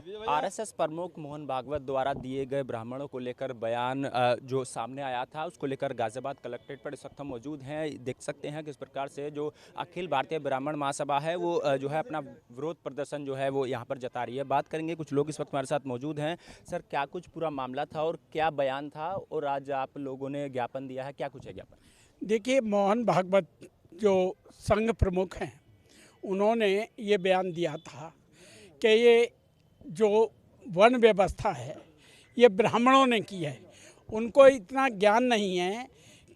RSS प्रमुख मोहन भागवत द्वारा दिए गए ब्राह्मणों को लेकर बयान जो सामने आया था, उसको लेकर गाजियाबाद कलेक्ट्रेट पर इस वक्त हम मौजूद हैं। देख सकते हैं किस प्रकार से जो अखिल भारतीय ब्राह्मण महासभा है वो जो है अपना विरोध प्रदर्शन जो है वो यहाँ पर जता रही है। बात करेंगे, कुछ लोग इस वक्त हमारे साथ मौजूद हैं। सर, क्या कुछ पूरा मामला था और क्या बयान था, और आज आप लोगों ने ज्ञापन दिया है, क्या कुछ है ज्ञापन? देखिए, मोहन भागवत जो संघ प्रमुख हैं, उन्होंने ये बयान दिया था कि ये जो वन व्यवस्था है ये ब्राह्मणों ने की है। उनको इतना ज्ञान नहीं है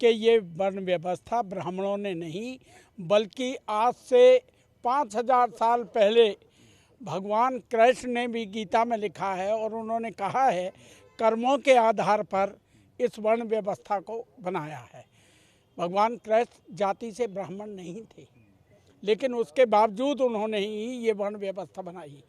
कि ये वन व्यवस्था ब्राह्मणों ने नहीं, बल्कि आज से 5000 साल पहले भगवान कृष्ण ने भी गीता में लिखा है और उन्होंने कहा है कर्मों के आधार पर इस वर्ण व्यवस्था को बनाया है। भगवान कृष्ण जाति से ब्राह्मण नहीं थे, लेकिन उसके बावजूद उन्होंने ही ये वर्ण व्यवस्था बनाई।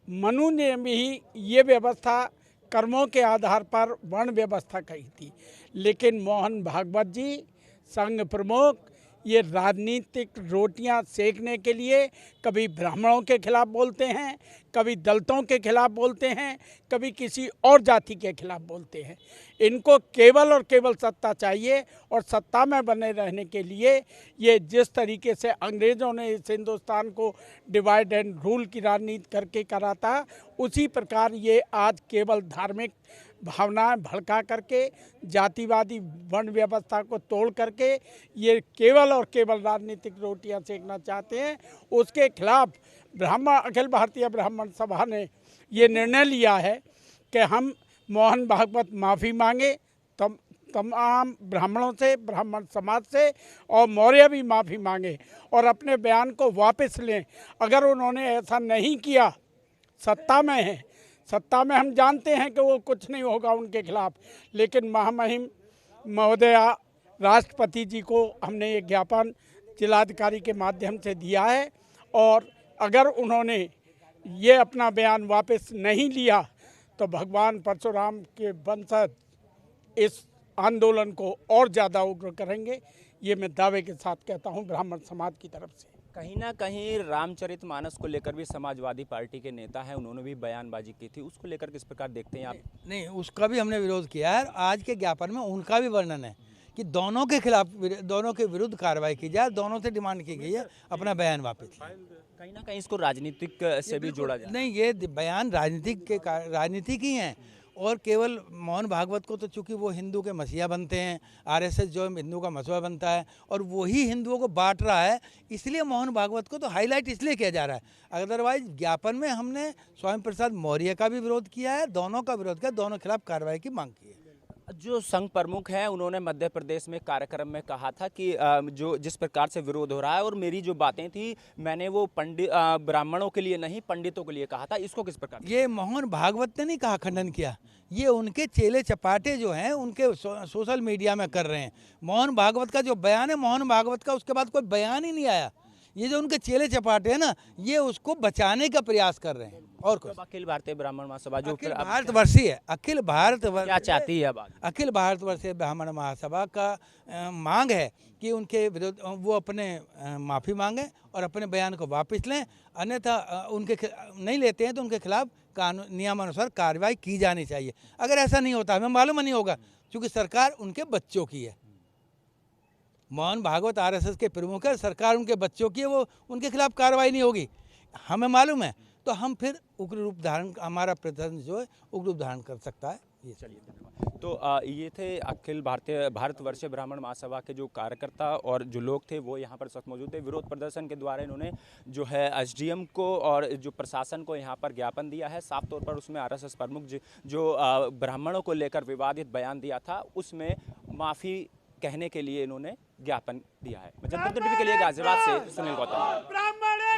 मनु ने भी ये व्यवस्था कर्मों के आधार पर वर्ण व्यवस्था कही थी, लेकिन मोहन भागवत जी संघ प्रमुख ये राजनीतिक रोटियां सेकने के लिए कभी ब्राह्मणों के खिलाफ बोलते हैं, कभी दलितों के खिलाफ बोलते हैं, कभी किसी और जाति के खिलाफ बोलते हैं। इनको केवल और केवल सत्ता चाहिए, और सत्ता में बने रहने के लिए ये जिस तरीके से अंग्रेज़ों ने इस हिंदुस्तान को डिवाइड एंड रूल की राजनीति करके करा था, उसी प्रकार ये आज केवल धार्मिक भावनाएं भड़का करके, जातिवादी वर्ण व्यवस्था को तोड़ करके ये केवल और केवल राजनीतिक रोटियां सेकना चाहते हैं। उसके खिलाफ अखिल भारतीय ब्राह्मण सभा ने ये निर्णय लिया है कि हम मोहन भागवत माफ़ी मांगे तमाम ब्राह्मणों से, ब्राह्मण समाज से, और मौर्य भी माफ़ी मांगे और अपने बयान को वापस लें। अगर उन्होंने ऐसा नहीं किया, सत्ता में है, सत्ता में हम जानते हैं कि वो कुछ नहीं होगा उनके खिलाफ, लेकिन महामहिम महोदया राष्ट्रपति जी को हमने ये ज्ञापन जिलाधिकारी के माध्यम से दिया है, और अगर उन्होंने ये अपना बयान वापस नहीं लिया तो भगवान परशुराम के वंशज इस आंदोलन को और ज़्यादा उग्र करेंगे। ये मैं दावे के साथ कहता हूँ ब्राह्मण समाज की तरफ से। कहीं ना कहीं रामचरितमानस को लेकर भी समाजवादी पार्टी के नेता हैं, उन्होंने भी बयानबाजी की थी, उसको लेकर किस प्रकार देखते हैं आप? नहीं, उसका भी हमने विरोध किया है। आज के ज्ञापन में उनका भी वर्णन है कि दोनों के खिलाफ, दोनों के विरुद्ध कार्रवाई की जाए। दोनों से डिमांड की गई है अपना बयान वापस। कहीं ना कहीं इसको राजनीतिक से भी जोड़ा जाए। नहीं, ये बयान राजनीतिक ही हैं, और केवल मोहन भागवत को तो चूंकि वो हिंदू के मसीहा बनते हैं, आरएसएस जो है हिंदू का मसीहा बनता है और वही हिंदुओं को बांट रहा है, इसलिए मोहन भागवत को तो हाईलाइट इसलिए किया जा रहा है। अदरवाइज ज्ञापन में हमने स्वामी प्रसाद मौर्य का भी विरोध किया है, दोनों का विरोध किया, दोनों के खिलाफ कार्रवाई की मांग की है। जो संघ प्रमुख हैं, उन्होंने मध्य प्रदेश में कार्यक्रम में कहा था कि जो जिस प्रकार से विरोध हो रहा है, और मेरी जो बातें थी मैंने वो ब्राह्मणों के लिए नहीं पंडितों के लिए कहा था, इसको किस प्रकार? ये मोहन भागवत ने नहीं कहा, खंडन किया, ये उनके चेले चपाटे जो हैं उनके सोशल मीडिया में कर रहे हैं। मोहन भागवत का जो बयान है मोहन भागवत का, उसके बाद कोई बयान ही नहीं आया। ये जो उनके चेले चपाटे हैं ना, ये उसको बचाने का प्रयास कर रहे हैं। और कुछ अखिल भारतीय ब्राह्मण महासभा जो भारतवर्षीय अखिल भारतवर्ष क्या चाहती है? अब अखिल भारतवर्षीय ब्राह्मण महासभा का मांग है कि उनके विरुद्ध वो अपने माफ़ी मांगें और अपने बयान को वापस लें, अन्यथा उनके नहीं लेते हैं तो उनके खिलाफ कानून नियमानुसार कार्रवाई की जानी चाहिए। अगर ऐसा नहीं होता, हमें मालूम नहीं होगा, क्योंकि सरकार उनके बच्चों की है। मोहन भागवत आरएसएस के प्रमुख है, सरकार उनके बच्चों की है, वो उनके खिलाफ कार्रवाई नहीं होगी, हमें मालूम है, तो हम फिर उग्र रूप धारण, हमारा प्रदर्शन जो है उग्र रूप धारण कर सकता है। ये चलिए, धन्यवाद। तो ये थे अखिल भारतवर्षीय ब्राह्मण महासभा के जो कार्यकर्ता और जो लोग थे, वो यहाँ पर सख्त मौजूद थे। विरोध प्रदर्शन के द्वारा इन्होंने जो है एसडीएम को और जो प्रशासन को यहाँ पर ज्ञापन दिया है। साफ तौर पर उसमें आरएसएस प्रमुख जो ब्राह्मणों को लेकर विवादित बयान दिया था, उसमें माफ़ी कहने के लिए इन्होंने ज्ञापन दिया है। जनता टीवी के लिए गाजियाबाद से सुनील गौतम।